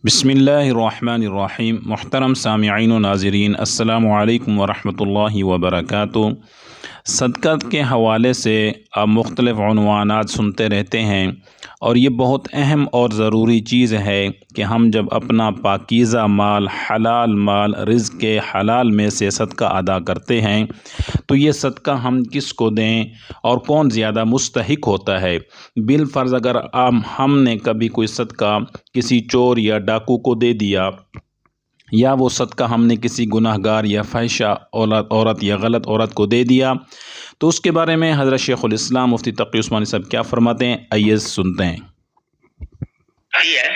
بسم اللہ الرحمن الرحیم۔ محترم سامعین و ناظرین، السلام علیکم ورحمۃ اللہ وبرکاتہ۔ صدقات کے حوالے سے آپ مختلف عنوانات سنتے رہتے ہیں، اور یہ بہت اہم اور ضروری چیز ہے کہ ہم جب اپنا پاکیزہ مال، حلال مال، رزق کے حلال میں سے صدقہ ادا کرتے ہیں تو یہ صدقہ ہم کس کو دیں اور کون زیادہ مستحق ہوتا ہے۔ بالفرض اگر ہم نے کبھی کوئی صدقہ کسی چور یا ڈاکو کو دے دیا، یا وہ صدقہ ہم نے کسی گناہ گار یا فحشہ عورت یا غلط عورت کو دے دیا، تو اس کے بارے میں حضرت شیخ الاسلام مفتی تقی عثمانی صاحب کیا فرماتے ہیں، آئیے سنتے ہیں۔ ہے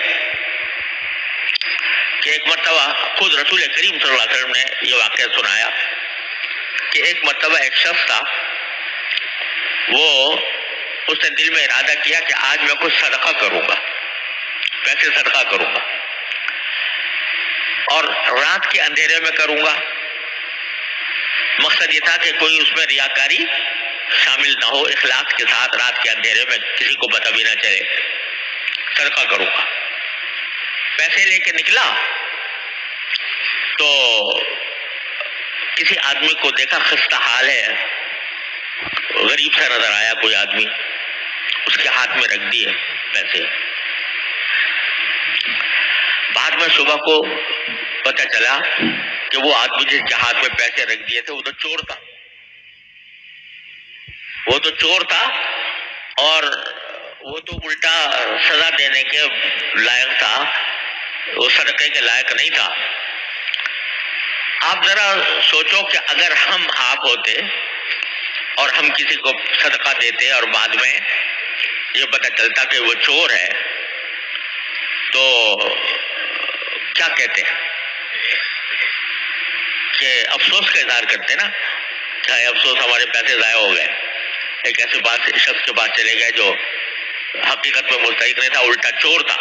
کہ ایک مرتبہ خود رسول کریم صلی اللہ علیہ وسلم نے یہ واقعہ سنایا کہ ایک مرتبہ ایک شخص تھا، وہ اس نے دل میں ارادہ کیا کہ آج میں کچھ صدقہ کروں گا، پیسے صدقہ کروں گا، اور رات کے اندھیرے میں کروں گا۔ مقصد یہ تھا کہ کوئی اس میں ریاکاری شامل نہ ہو، اخلاص کے ساتھ رات کے اندھیرے میں کسی کو پتہ بھی نہ چلے، صدقہ کروں گا۔ پیسے لے کے نکلا تو کسی آدمی کو دیکھا، خستہ حال ہے، غریب سا نظر آیا کوئی آدمی، اس کے ہاتھ میں رکھ دیے پیسے۔ بعد میں صبح کو پتہ چلا کہ وہ آدمی جس کے ہاتھ میں پیسے رکھ دیے تھے وہ تو چور تھا، اور وہ تو الٹا سزا دینے کے لائق تھا، وہ صدقے کے لائق نہیں تھا۔ آپ ذرا سوچو کہ اگر آپ ہوتے اور ہم کسی کو صدقہ دیتے اور بعد میں یہ پتہ چلتا کہ وہ چور ہے، تو کیا کہتے ہیں کہ افسوس کا اظہار کرتے نا، چاہے افسوس ہمارے پیسے ضائع ہو گئے، ایک ایسے شخص کے پاس چلے گئے جو حقیقت میں مستحق نہیں تھا، الٹا چور تھا۔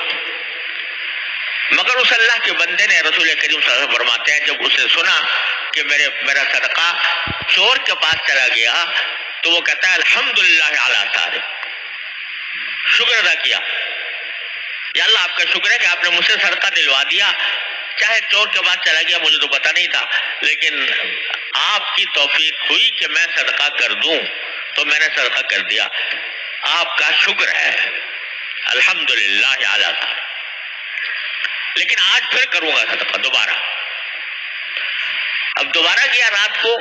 مگر اس اللہ کے بندے نے، رسول کریم صلی اللہ علیہ وسلم فرماتے ہیں، جب اس نے سنا کہ میرا صدقہ چور کے پاس چلا گیا، تو وہ کہتا ہے الحمدللہ علی طارق، شکر ادا کیا، یا اللہ آپ کا شکر ہے کہ آپ نے مجھ سے صدقہ دلوا دیا، چاہے چور کے پاس چلا گیا مجھے تو پتہ نہیں تھا، لیکن آپ کی توفیق ہوئی کہ میں صدقہ کر دوں تو میں نے صدقہ کر دیا، آپ کا شکر ہے، الحمدللہ علی طارق۔ لیکن آج پھر کروں گا صدقہ دوبارہ۔ اب دوبارہ کیا رات کو،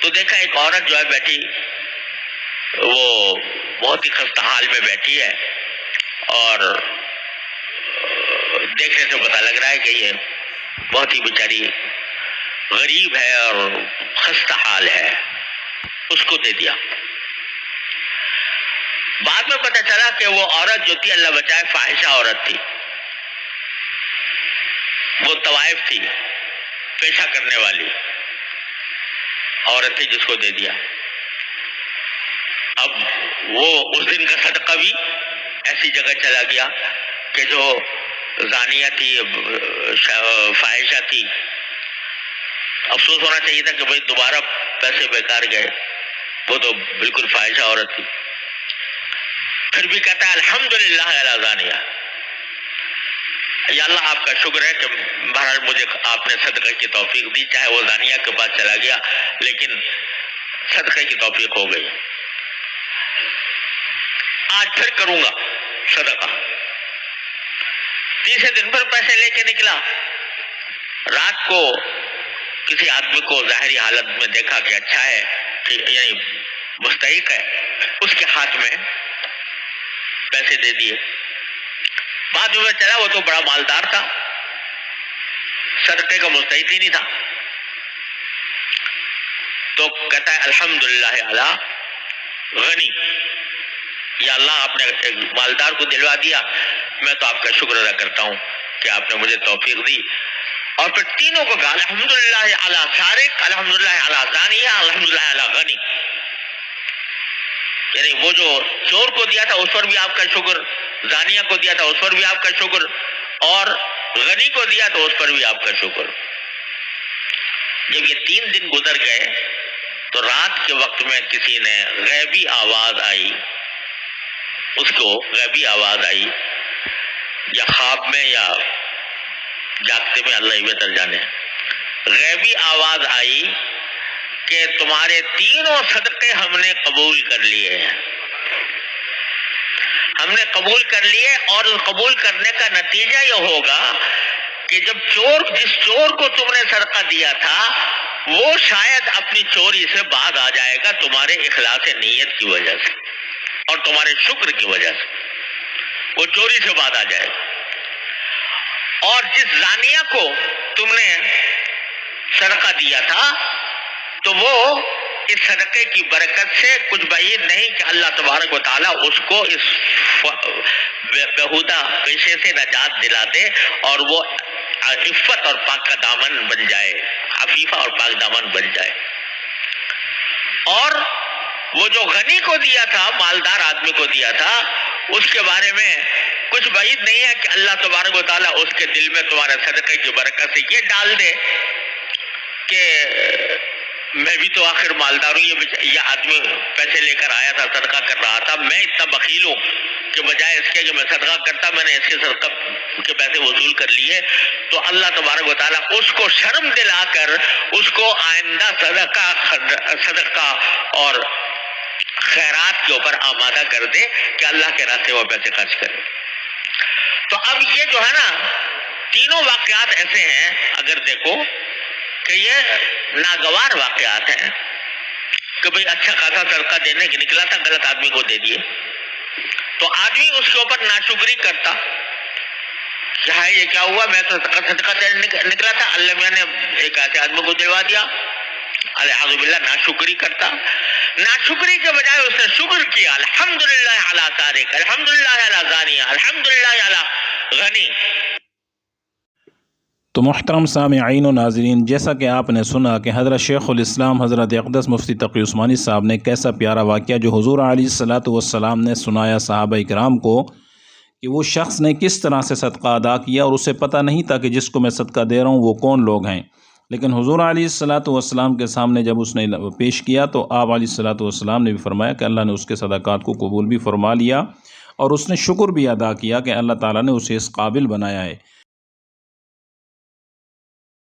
تو دیکھا ایک عورت جو ہے بیٹھی، وہ بہت ہی خستہ حال میں بیٹھی ہے، اور دیکھنے سے پتہ لگ رہا ہے کہ یہ بہت ہی بیچاری غریب ہے اور خستہ حال ہے، اس کو دے دیا۔ بعد میں پتہ چلا کہ وہ عورت جو تھی، اللہ بچائے، فاحشہ عورت تھی، وہ طوائف تھی، پیشہ کرنے والی عورت تھی جس کو دے دیا۔ اب وہ اس دن کا صدقہ بھی ایسی جگہ چلا گیا کہ جو زانیہ تھی، فاحشہ تھی، افسوس ہونا چاہیے تھا کہ بھئی دوبارہ پیسے بیکار گئے، وہ تو بالکل فاحشہ عورت تھی۔ پھر بھی کہتا ہے الحمدللہ علی زانیہ، یا اللہ آپ کا شکر ہے کہ بہرحال مجھے آپ نے صدقے کی توفیق دی، چاہے وہ زانیہ کے پاس چلا گیا لیکن صدقے کی توفیق ہو گئی، آج پھر کروں گا صدقہ۔ تیسرے دن پر پیسے لے کے نکلا، رات کو کسی آدمی کو ظاہری حالت میں دیکھا کہ اچھا ہے، کہ یعنی مستحق ہے، اس کے ہاتھ میں پیسے دے دیے۔ بعد میں چلا وہ تو بڑا مالدار تھا، صدقے کا مستحق ہی نہیں تھا، تو کہتا ہے الحمدللہ علی غنی، یا اللہ آپ نے ایک مالدار کو دلوا دیا، میں تو آپ کا شکر ادا کرتا ہوں کہ آپ نے مجھے توفیق دی۔ اور پھر تینوں کو کہا الحمدللہ علی سارق، الحمدللہ علی زانیہ، الحمدللہ علی غنی، یعنی وہ جو چور کو دیا تھا اس پر بھی آپ کا شکر، زانیہ کو دیا تھا اس پر بھی آپ کا شکر، اور غنی کو دیا تو اس پر بھی آپ کا شکر۔ جب یہ 3 دن گزر گئے تو رات کے وقت میں کسی نے غیبی آواز آئی، اس کو غیبی آواز آئی، یا خواب میں یا جاگتے میں اللہ ہی بہتر جانے. غیبی آواز آئی کہ تمہارے تینوں صدقے ہم نے قبول کر لیے ہیں. ہم نے قبول کر لیے، اور قبول کرنے کا نتیجہ یہ ہوگا کہ جب جس چور کو تم نے صدقہ دیا تھا وہ شاید اپنی چوری سے باز آ جائے گا تمہارے اخلاص نیت کی وجہ سے اور تمہارے شکر کی وجہ سے، وہ چوری سے باز آ جائے گا. اور جس زانیہ کو تم نے صدقہ دیا تھا تو وہ اس صدقے کی برکت سے کچھ بعید نہیں کہ اللہ تبارک و تعالیٰ اس کو اس بیہودہ پیشے سے نجات دلا دے اور وہ عفت اور پاک کا دامن بن جائے، عفیفہ اور پاک دامن بن جائے. اور وہ جو غنی کو دیا تھا، مالدار آدمی کو دیا تھا، اس کے بارے میں کچھ بعید نہیں ہے کہ اللہ تبارک و تعالیٰ اس کے دل میں تمہارے صدقے کی برکت سے یہ ڈال دے کہ میں بھی تو آخر مالدار ہوں، یہ آدمی پیسے لے کر آیا تھا، صدقہ کر رہا تھا، میں اتنا بخیل ہوں کہ بجائے اس کے کہ میں صدقہ کرتا میں نے اس کے صدقہ کے پیسے وصول کر لیے. تو اللہ تبارک و تعالیٰ اس کو شرم دلا کر اس کو آئندہ صدقہ اور خیرات کے اوپر آمادہ کر دے کہ اللہ کے راستے وہ پیسے خرچ کرے. تو اب یہ جو ہے نا تینوں واقعات ایسے ہیں اگر دیکھو کہ یہ ناگوار واقعات ہیں کہ بھئی اچھا خاصا صدقہ دینے کی نکلا تھا، غلط آدمی کو دے دیے. تو آدمی اس کے اوپر ناشکری کرتا کہ ہاں یہ کیا ہوا، میں تو صدقہ دینے نکلا تھا، اللہ میں نے ایک ایسے آدمی کو دلوا دیا. الحمد باللہ ناشکری کرتا. ناشکری کے بجائے اس نے شکر کیا، الحمدللہ علی سارق، الحمدللہ علی زانیہ، الحمدللہ علی غنی. تو محترم سامعین و ناظرین، جیسا کہ آپ نے سنا کہ حضرت شیخ الاسلام حضرت اقدس مفتی تقی عثمانی صاحب نے کیسا پیارا واقعہ جو حضور علیہ الصلوۃ والسلام نے سنایا صحابہ کرام کو کہ وہ شخص نے کس طرح سے صدقہ ادا کیا اور اسے پتہ نہیں تھا کہ جس کو میں صدقہ دے رہا ہوں وہ کون لوگ ہیں. لیکن حضور علیہ الصلوۃ والسلام کے سامنے جب اس نے پیش کیا تو آپ علیہ الصلوۃ والسلام نے بھی فرمایا کہ اللہ نے اس کے صدقات کو قبول بھی فرما لیا اور اس نے شکر بھی ادا کیا کہ اللہ تعالیٰ نے اسے اس قابل بنایا ہے